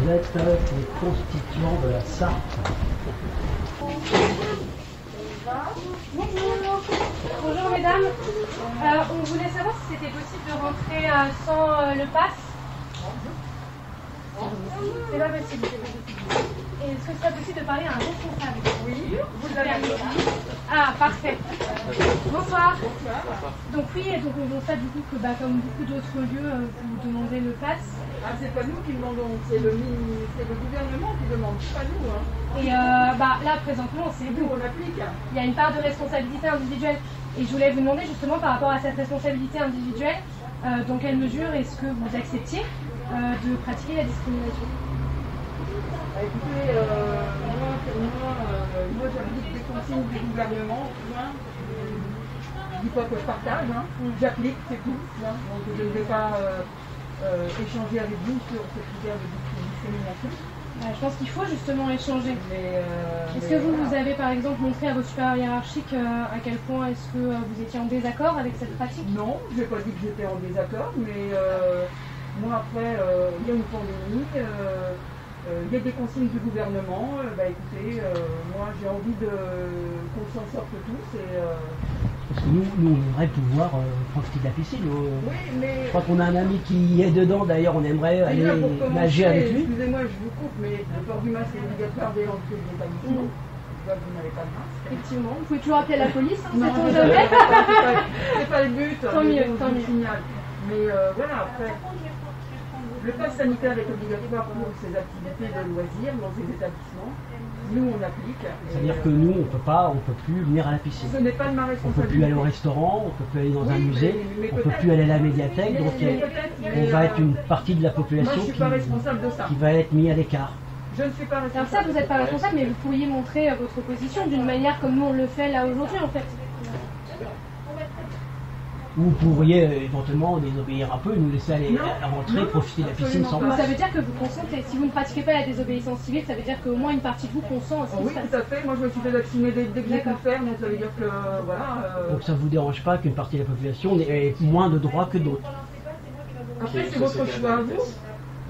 vous êtes les constituants de la Sarthe. Bonjour mesdames, on voulait savoir si c'était possible de rentrer sans le pass. C'est pas possible. Et est-ce que ce serait possible de parler à un responsable? Oui, vous l'avez. Ah, parfait. Bonsoir. Donc oui, et donc on constate du coup que comme beaucoup d'autres lieux, vous demandez le pass. Ah, c'est pas nous qui demandons, c'est le gouvernement qui demande, pas nous. Hein. Et là, présentement, c'est nous, on applique. Il y a une part de responsabilité individuelle. Et je voulais vous demander justement par rapport à cette responsabilité individuelle, dans quelle mesure est-ce que vous acceptiez de pratiquer la discrimination? Écoutez, moi j'applique les consignes du gouvernement, je dis pas que je partage, hein. J'applique, c'est tout. Hein. Donc je ne vais pas échanger avec vous sur ce critère de discrimination. Je pense qu'il faut justement échanger. Est-ce que vous avez par exemple montré à vos supérieurs hiérarchiques à quel point est-ce que vous étiez en désaccord avec cette pratique? Non, je n'ai pas dit que j'étais en désaccord, mais moi après, il y a une pandémie, il y a des consignes du gouvernement, écoutez, moi j'ai envie qu'on s'en sorte tous. Parce que nous on aimerait pouvoir profiter de la piscine. Oui, mais... Je crois qu'on a un ami qui est dedans, d'ailleurs on aimerait aller nager avec lui. Excusez-moi, je vous coupe, mais le port du masque est obligatoire dès l'entrée de l'établissement. Vous n'avez pas de masque. Effectivement, vous pouvez toujours appeler la police, hein, non, sait-on jamais. C'est pas le but, tant mieux, tant mieux. Signal. Mais voilà, après, le pass sanitaire est obligatoire pour ces activités de loisirs dans ces établissements. Nous, on applique. C'est-à-dire que nous, on peut plus venir à la piscine. Ce n'est pas de ma On responsabilité. peut plus aller au restaurant, on peut plus aller dans un musée, on peut plus aller à la médiathèque, donc on va être une partie de la population qui va être mise à l'écart. Je ne suis pas responsable. Alors ça, vous n'êtes pas responsable, mais vous pourriez montrer votre position d'une manière comme nous on le fait là aujourd'hui en fait. Vous pourriez éventuellement désobéir un peu et nous laisser aller rentrer, profiter de la piscine sans passe. Ça veut dire que vous consentez. Si vous ne pratiquez pas la désobéissance civile, ça veut dire qu'au moins une partie de vous consent à ce qui se passe. Oui, tout à fait. Moi, je me suis fait vacciner dès que j'ai pu le faire, donc ça veut dire que voilà. Donc ça ne vous dérange pas qu'une partie de la population ait moins de droits que d'autres? Après, c'est votre choix à vous.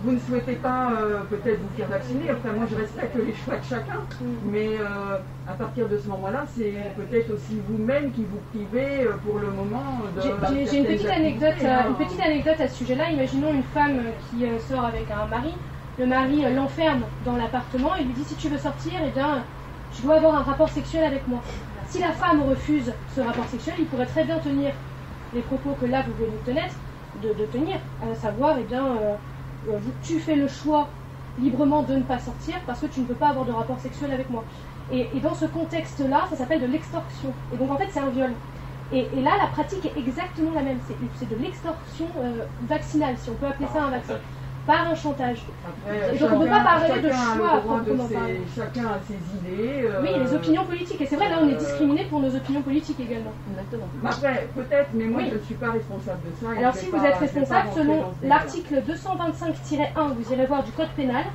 Vous ne souhaitez pas peut-être vous faire vacciner, après moi je respecte les choix de chacun, mais à partir de ce moment-là, c'est peut-être aussi vous-même qui vous privez pour le moment de... J'ai une petite anecdote à ce sujet-là. Imaginons une femme qui sort avec un mari, le mari l'enferme dans l'appartement et lui dit si tu veux sortir, eh bien, tu dois avoir un rapport sexuel avec moi. Si la femme refuse ce rapport sexuel, il pourrait très bien tenir les propos que là vous venez de tenir, à savoir, eh bien... tu fais le choix librement de ne pas sortir parce que tu ne peux pas avoir de rapport sexuel avec moi. Et dans ce contexte-là, ça s'appelle de l'extorsion. Et donc en fait, c'est un viol. Et là, la pratique est exactement la même. C'est de l'extorsion vaccinale, si on peut appeler ça un vaccin, par un chantage. Après, et donc on ne peut pas parler de choix à proprement parler. Chacun a ses idées. Oui, les opinions politiques. Et c'est vrai, là, on est discriminé pour nos opinions politiques également. Exactement. Après, peut-être, mais moi, je ne suis pas responsable de ça. Alors si vous êtes responsable, selon l'article 225-1, vous irez voir du code pénal,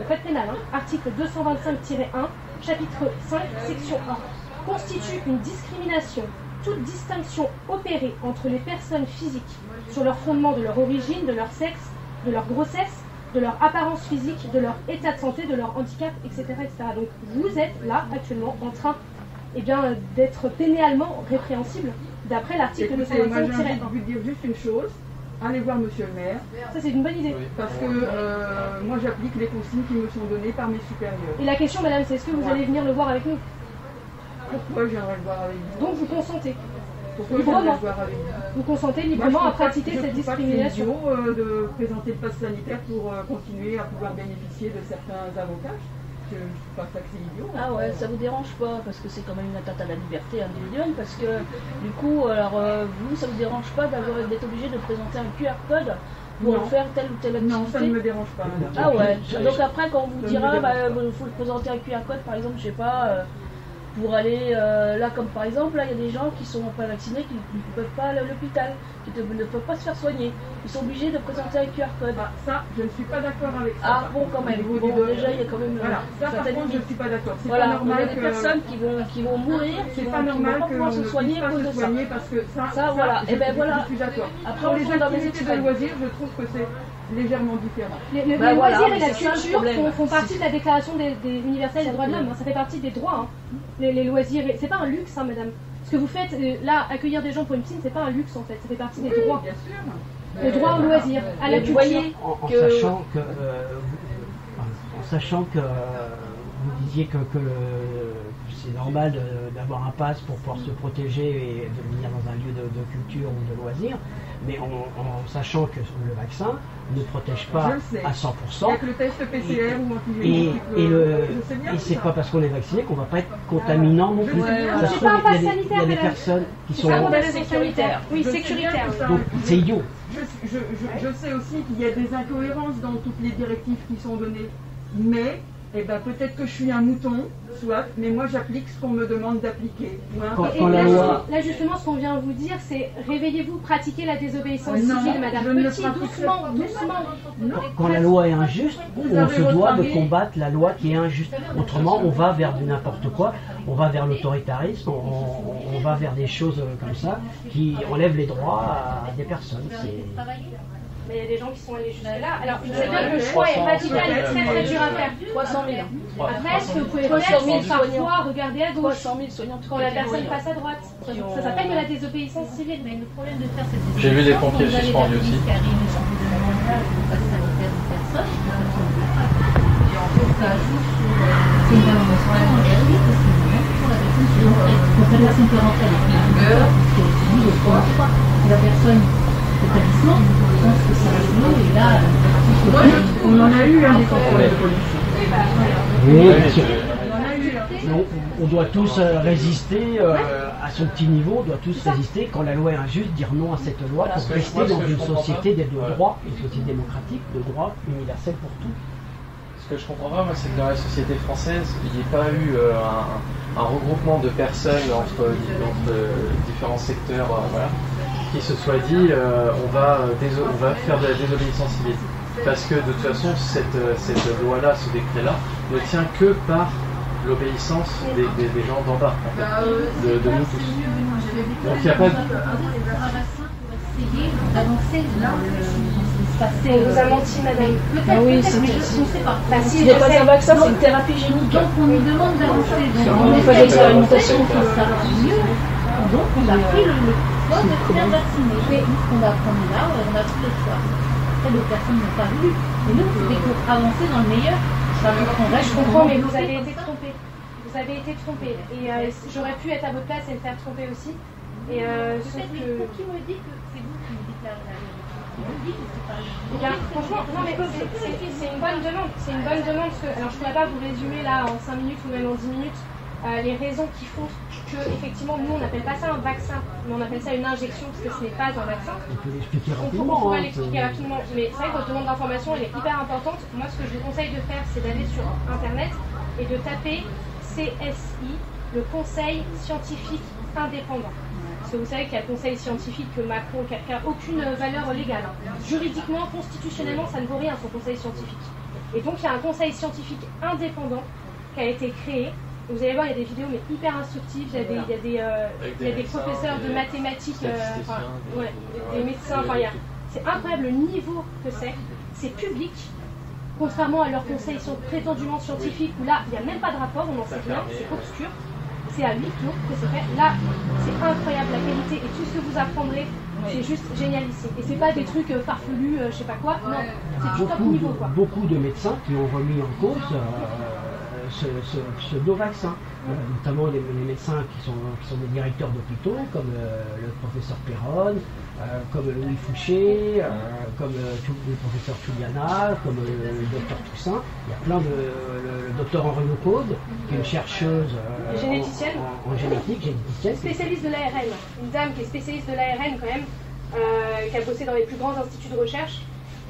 le code pénal, article 225-1, chapitre 5, section 1, constitue une discrimination, toute distinction opérée entre les personnes physiques sur leur fondement de leur origine, de leur sexe, de leur grossesse, de leur apparence physique, de leur état de santé, de leur handicap, etc. etc. Donc vous êtes là actuellement en train d'être pénalement répréhensible d'après l'article 225-1. Moi j'ai envie de vous dire juste une chose, allez voir monsieur le maire. Ça c'est une bonne idée. Parce que moi j'applique les consignes qui me sont données par mes supérieurs. Et la question madame c'est est-ce que vous allez venir le voir avec nous? Pourquoi j'aimerais le voir avec vous? Donc vous consentez librement. Vous consentez librement à pratiquer cette discrimination. De présenter le pass sanitaire pour continuer à pouvoir bénéficier de certains avantages. Je ne suis pas taxé idiot. Ah ouais, ça vous dérange pas parce que c'est quand même une atteinte à la liberté individuelle parce que du coup, alors vous, ça vous dérange pas d'être obligé de présenter un QR code pour faire telle ou telle activité? Non, ça ne me dérange pas. Ah ouais, donc après quand on vous dira, il faut présenter un QR code par exemple, je sais pas... pour aller là, comme par exemple, là il y a des gens qui sont pas vaccinés, qui ne peuvent pas aller à l'hôpital, qui ne peuvent pas se faire soigner. Ils sont obligés de présenter un QR code. Ah, ça, je ne suis pas d'accord avec ça. Ah bon, quand même. Bon, déjà, il y a quand même. Voilà, ça par contre, je ne suis pas d'accord. C'est voilà, pas normal il y a des personnes qui vont mourir, c'est pas normal que pouvoir se soigner à cause de ça. Parce que ça, voilà. Et ben voilà. Je suis d'accord. Après, Pour on les dans les activités de loisirs, je trouve que c'est légèrement différent. Les loisirs et la culture font partie de la déclaration des universelle des droits de l'homme. Ça fait partie des droits. Hein. Les loisirs, c'est pas un luxe, hein, madame. Ce que vous faites là, accueillir des gens pour une piscine, c'est pas un luxe en fait. Ça fait partie des droits. Bien sûr. Le droit au loisir, à la culture. En sachant que vous disiez que c'est normal d'avoir un pass pour pouvoir se protéger et de venir dans un lieu de culture ou de loisirs, mais en sachant que le vaccin ne protège pas à 100%. Il n'y a que le test PCR ou antigénique. Et c'est pas parce qu'on est vacciné qu'on va pas être contaminant non plus. C'est pas un pass sanitaire. Il y a des personnes qui sont sécuritaires. Oui, sécuritaire. Donc c'est idiot. Je sais aussi qu'il y a des incohérences dans toutes les directives qui sont données, mais peut-être que je suis un mouton, soit, mais moi j'applique ce qu'on me demande d'appliquer. Là justement, ce qu'on vient vous dire, c'est réveillez-vous, pratiquez la désobéissance civile, madame. Doucement. Quand la loi est injuste, on se doit de combattre la loi qui est injuste. Autrement, on va vers du n'importe quoi, on va vers l'autoritarisme, on va vers des choses comme ça qui enlèvent les droits à des personnes. Mais il y a des gens qui sont allés jusque-là. Alors, je sais bien que le choix est radical et très très dur à faire. 300 000. Après, ce que vous pouvez faire, c'est parfois regarder à gauche 300 000 soignants quand la personne passe à droite. Ça s'appelle de la désobéissance civile. Mais le problème de faire cette J'ai vu des pompiers suspendus aussi. C'est une intervention gratuite aussi, pour la personne qui pour la personne qui rentre avec une longueur, la personne établissement, je pense que ça va mieux et là, on en a eu des contrôles de police. Oui, on doit tous résister à son petit niveau, on doit tous résister quand la loi est injuste, dire non à cette loi pour rester dans une société de droit, une société démocratique, de droit universel pour tous. Ce que je comprends pas, moi, c'est que dans la société française, il n'y ait pas eu un regroupement de personnes entre différents secteurs, voilà, qui se soit dit on va faire de la désobéissance civile. Parce que de toute façon, cette loi-là, ce décret-là, ne tient que par l'obéissance des gens d'en bas, en fait, de nous tous. Donc il n'y a pas de... On vous a menti, madame. Oui, c'est si j'ai pas un vaccin, c'est une thérapie génique. Donc on nous demande d'avancer. On fait de l'expérimentation. Ça va mieux. Donc on a pris le choix de se faire vacciner. Et nous, ce qu'on a appris là, on a pris le choix. Après, d'autres personnes n'ont pas voulu. Et nous, c'était pour avancer dans le meilleur. Je comprends, mais vous avez été trompé. Vous avez été trompé. Et j'aurais pu être à votre place et me faire tromper aussi. Et sauf que... Qui me dit que c'est vous qui me dites la vérité? Franchement, non mais c'est une bonne demande. C'est une bonne demande parce que, alors je ne pourrais pas vous résumer là en 5 minutes ou même en 10 minutes les raisons qui font que effectivement nous on n'appelle pas ça un vaccin, mais on appelle ça une injection parce que ce n'est pas un vaccin. On peut l'expliquer On rapidement. pourra l'expliquer rapidement, mais c'est vrai que votre demande d'information elle est hyper importante. Moi ce que je vous conseille de faire c'est d'aller sur internet et de taper CSI, le Conseil scientifique indépendant. Parce que vous savez qu'il y a le conseil scientifique que Macron qui n'a aucune valeur légale. Juridiquement, constitutionnellement, ça ne vaut rien son conseil scientifique. Et donc il y a un conseil scientifique indépendant qui a été créé. Vous allez voir, il y a des vidéos mais hyper instructives. Il y a des professeurs de mathématiques, des médecins. C'est incroyable le niveau que c'est. C'est public. Contrairement à leur conseil prétendument scientifique où là, il n'y a même pas de rapport, on n'en sait rien, c'est obscur. C'est à 8 clos que c'est fait. Là, c'est incroyable la qualité et tout ce que vous apprendrez, c'est juste génialissime. Et c'est pas des trucs farfelus, je sais pas quoi. Non, c'est du top niveau quoi. Beaucoup de médecins qui ont remis en cause ce pseudo-vaccin. Notamment les médecins qui sont des directeurs d'hôpitaux, comme le professeur Perron, comme Louis Fouché, comme le professeur Touliana, comme le docteur Toussaint. Il y a plein le docteur Henri Lecaude, qui est une chercheuse généticienne. En génétique, généticienne. Spécialiste de l'ARN, une dame qui est spécialiste de l'ARN quand même, qui a bossé dans les plus grands instituts de recherche.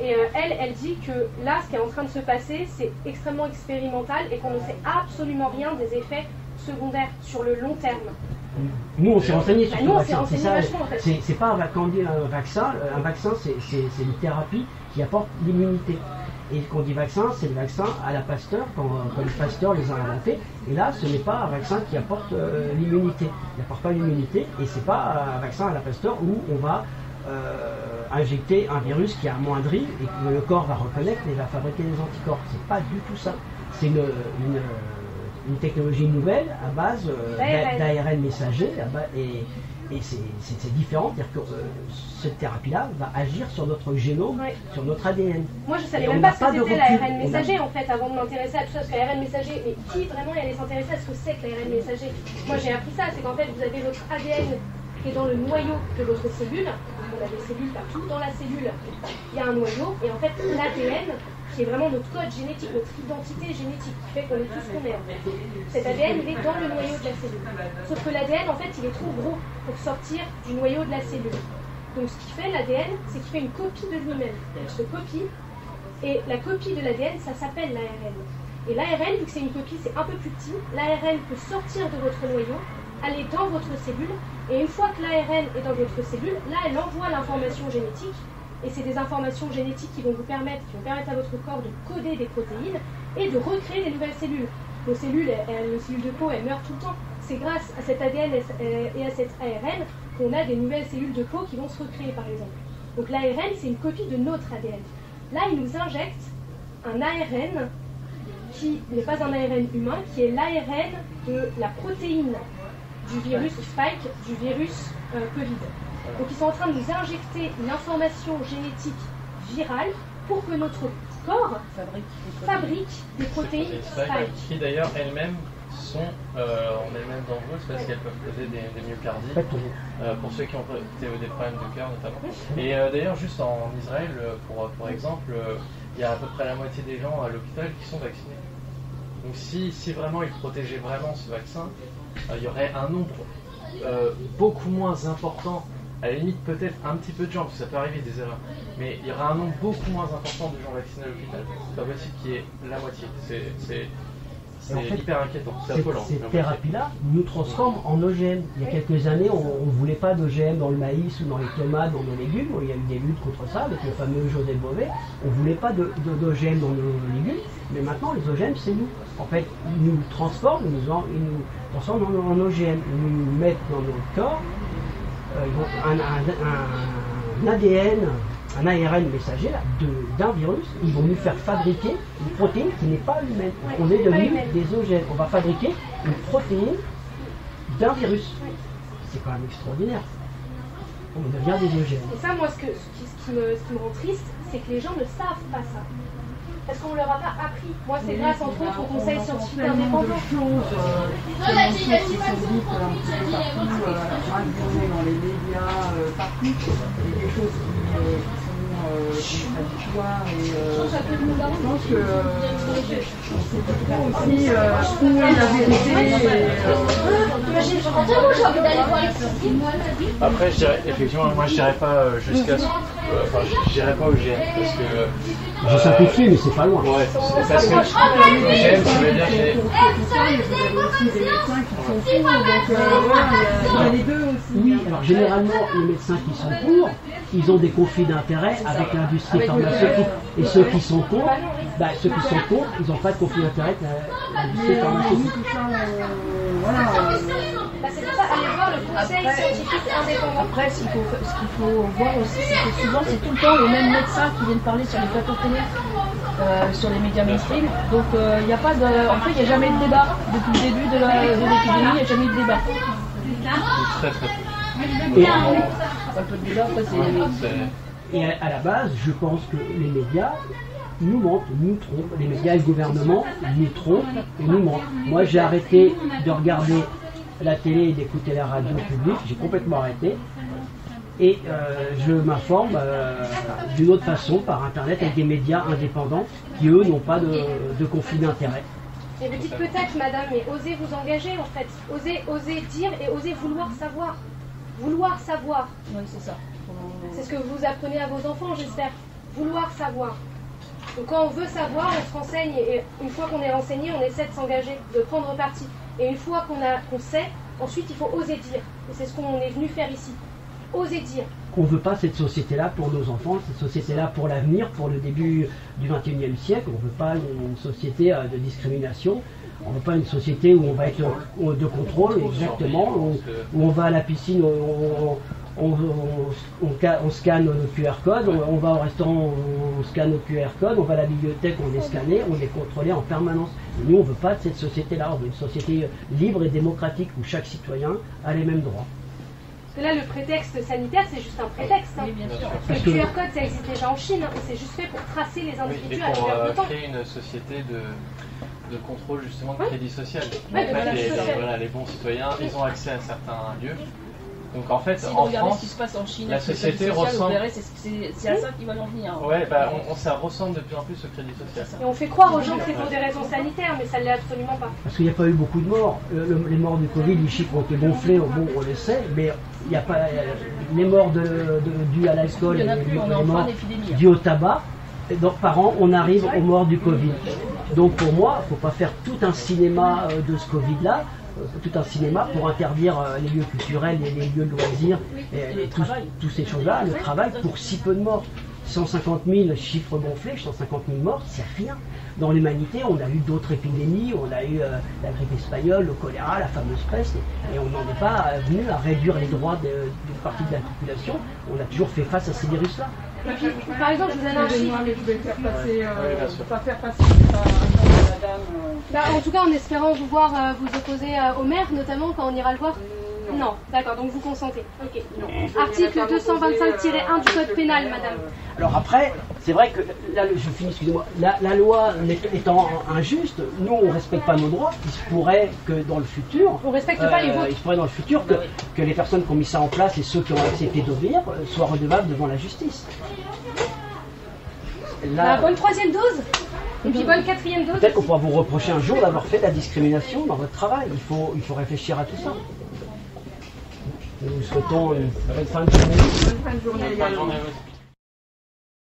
Et elle dit que là, ce qui est en train de se passer, c'est extrêmement expérimental et qu'on ne sait absolument rien des effets secondaires sur le long terme. Nous, on s'est renseigné sur ce vaccin. C'est pas quand on dit un vaccin c'est une thérapie qui apporte l'immunité. Et quand on dit vaccin, c'est le vaccin à la Pasteur, comme Pasteur les a inventés. Et là, ce n'est pas un vaccin qui apporte l'immunité. Il n'apporte pas l'immunité et c'est pas un vaccin à la Pasteur où on va injecter un virus qui est amoindri et que le corps va reconnaître et va fabriquer des anticorps. C'est pas du tout ça. C'est une technologie nouvelle à base d'ARN messager et c'est différent, c'est-à-dire que cette thérapie-là va agir sur notre génome, sur notre ADN. Moi je savais même pas ce que c'était l'ARN messager en fait avant de m'intéresser à tout ça, parce que l'ARN messager, mais qui vraiment allait s'intéresser à ce que c'est que l'ARN messager? Moi j'ai appris ça, c'est qu'en fait vous avez votre ADN qui est dans le noyau de votre cellule, on a des cellules partout, dans la cellule il y a un noyau, et en fait l'ADN, qui est vraiment notre code génétique, notre identité génétique, qui fait qu'on est tout ce qu'on est en fait. Cet ADN, il est dans le noyau de la cellule. Sauf que l'ADN, en fait, il est trop gros pour sortir du noyau de la cellule. Donc ce qui fait l'ADN, c'est qu'il fait une copie de lui-même. Il se copie, et la copie de l'ADN, ça s'appelle l'ARN. Et l'ARN, vu que c'est une copie, c'est un peu plus petit, l'ARN peut sortir de votre noyau, aller dans votre cellule, et une fois que l'ARN est dans votre cellule, là, elle envoie l'information génétique. Et c'est des informations génétiques qui vont permettre à votre corps de coder des protéines et de recréer des nouvelles cellules. Nos cellules, les cellules de peau, elles meurent tout le temps. C'est grâce à cet ADN et à cet ARN qu'on a des nouvelles cellules de peau qui vont se recréer, par exemple. Donc l'ARN, c'est une copie de notre ADN. Là, il nous injecte un ARN qui n'est pas un ARN humain, qui est l'ARN de la protéine du virus Spike, du virus Covid. Donc ils sont en train de nous injecter une information génétique virale pour que notre corps fabrique des protéines Spike. Qui d'ailleurs elles-mêmes sont en elles-mêmes dangereuses parce qu'elles peuvent causer des myocardites pour ceux qui ont des problèmes de cœur notamment. Et d'ailleurs juste en Israël, pour exemple, il y a à peu près la moitié des gens à l'hôpital qui sont vaccinés. Donc si vraiment ils protégeaient vraiment ce vaccin, il y aurait un nombre beaucoup moins important. À la limite, peut-être un petit peu de gens, parce que ça peut arriver des erreurs, mais il y aura un nombre beaucoup moins important de gens vaccinés à l'hôpital. C'est pas possible qu'il y ait la moitié. C'est en fait, hyper inquiétant. C'est affolant. Cette thérapie-là nous transforme en OGM. Il y a quelques années, on ne voulait pas d'OGM dans le maïs ou dans les tomates, dans nos légumes. Il y a eu des luttes contre ça avec le fameux Joseph Bové. On ne voulait pas d'OGM dans nos légumes, mais maintenant les OGM, c'est nous. En fait, ils nous transforment, ils nous transforment en OGM. Ils nous mettent dans notre corps un ADN, un ARN messager d'un virus. Ils vont nous faire fabriquer une protéine qui n'est pas humaine. On est devenu des OGM. On va fabriquer une protéine d'un virus. C'est quand même extraordinaire. On devient des OGM. Et ça, moi, ce qui me rend triste, c'est que les gens ne savent pas ça. Parce qu'on ne leur a pas appris. Moi, c'est grâce, entre autres, au Conseil scientifique indépendant. Tellement de choses qui sont dites un petit peu partout, dans les médias, partout. Il y a des choses qui sont contradictoires et je pense que c'est aussi où est la vérité. Après, je dirais, effectivement, moi je dirais pas jusqu'à je dirais pas au GM parce que. Je simplifie, mais c'est pas loin. Ouais, parce que GM, ça veut dire que. Oui, alors généralement, les médecins qui sont pour, ils ont des conflits d'intérêts avec l'industrie pharmaceutique. Et ceux qui sont contre, ils n'ont pas de conflit d'intérêts avec l'industrie pharmaceutique. C'est pour ça, allez voir le Conseil scientifique indépendant. Après, ce qu'il faut voir aussi, c'est que souvent, c'est tout le temps les mêmes médecins qui viennent parler sur les plateaux télé, sur les médias mainstream. Donc, il n'y a pas de. En fait, il n'y a jamais de débat. Depuis le début de l'épidémie, il n'y a jamais eu de débat. Très très peu. Et Un peu de débat, après, c'est. Et à la base, je pense que les médias nous mentent, nous trompent. Les médias et le gouvernement nous trompent et nous mentent. Moi, j'ai arrêté de regarder la télé et d'écouter la radio publique. J'ai complètement arrêté. Et je m'informe d'une autre façon, par Internet, avec des médias indépendants qui, eux, n'ont pas de conflit d'intérêt. Et vous dites peut-être, madame, mais osez vous engager, en fait. Osez dire et osez vouloir savoir. Vouloir savoir. Oui, c'est ça. C'est ce que vous apprenez à vos enfants, j'espère. Vouloir savoir. Donc quand on veut savoir, on se renseigne et une fois qu'on est renseigné, on essaie de s'engager, de prendre parti. Et une fois qu'on sait, ensuite il faut oser dire. Et c'est ce qu'on est venu faire ici. Oser dire. Qu'on ne veut pas cette société-là pour nos enfants, cette société-là pour l'avenir, pour le début du XXIe siècle. On ne veut pas une société de discrimination. On ne veut pas une société où on va être de contrôle, exactement, où on va à la piscine, on scanne nos QR codes, on va au restaurant, on scanne nos QR codes, on va à la bibliothèque, on est scanné, on est contrôlé en permanence. Et nous, on ne veut pas de cette société-là, on veut une société libre et démocratique où chaque citoyen a les mêmes droits. Parce que là, le prétexte sanitaire, c'est juste un prétexte. Hein. Oui, bien sûr. Parce que le QR code, ça existe déjà en Chine, hein, c'est juste fait pour tracer les individus et à pour travers le temps. créer une société de contrôle justement de crédit social. Ouais, En fait, crédit social. voilà, les bons citoyens, ils ont accès à certains lieux. Donc en fait, Si en vous regardez France, ce qui se passe en Chine, la avec le société crédit social, ressemble- vous verrez, c'est à ça qu'ils veulent en venir. Hein. ouais, bah, ça ressemble de plus en plus au crédit social. Et on fait croire aux gens que c'est pour des raisons sanitaires, mais ça ne l'est absolument pas. Parce qu'il n'y a pas eu beaucoup de morts. Les morts du Covid, les chiffres ont été gonflés, bon, on le sait, mais il n'y a pas les morts dues à l'alcool, Il n'y en a plus, on est en morts fin d'épidémie. dues au tabac. Et donc par an, on arrive aux morts du Covid. Donc pour moi, il ne faut pas faire tout un cinéma de ce Covid-là, tout un cinéma pour interdire les lieux culturels, les lieux de loisirs, et toutes ces choses-là, le travail pour si peu de morts. 150 000 chiffres gonflés, 150 000 morts, c'est rien. Dans l'humanité, on a eu d'autres épidémies, on a eu la grippe espagnole, le choléra, la fameuse peste, et on n'en est pas venu à réduire les droits d'une partie de la population. On a toujours fait face à ces virus-là. Et puis, par exemple, je vous donne un chiffre. Mais je vais le faire passer, bien sûr. pas faire passer, c'est pas la dame. Bah, en tout cas, en espérant vous voir vous opposer au maire, notamment quand on ira le voir. Non, d'accord, donc vous consentez. Ok. Article 225-1 du code pénal, madame. Alors après, c'est vrai que, là, je finis, excusez-moi, la loi étant injuste, nous on ne respecte pas nos droits, il se pourrait que dans le futur, On respecte pas les vôtres. il se pourrait dans le futur que les personnes qui ont mis ça en place et ceux qui ont accepté d'obéir soient redevables devant la justice. Là, Bonne troisième dose. Et puis bonne quatrième dose. peut-être qu'on pourra vous reprocher un jour d'avoir fait de la discrimination dans votre travail. Il faut réfléchir à tout ça. Nous vous souhaitons une bonne fin de journée. Bonne fin de journée Bonne également. journée aussi.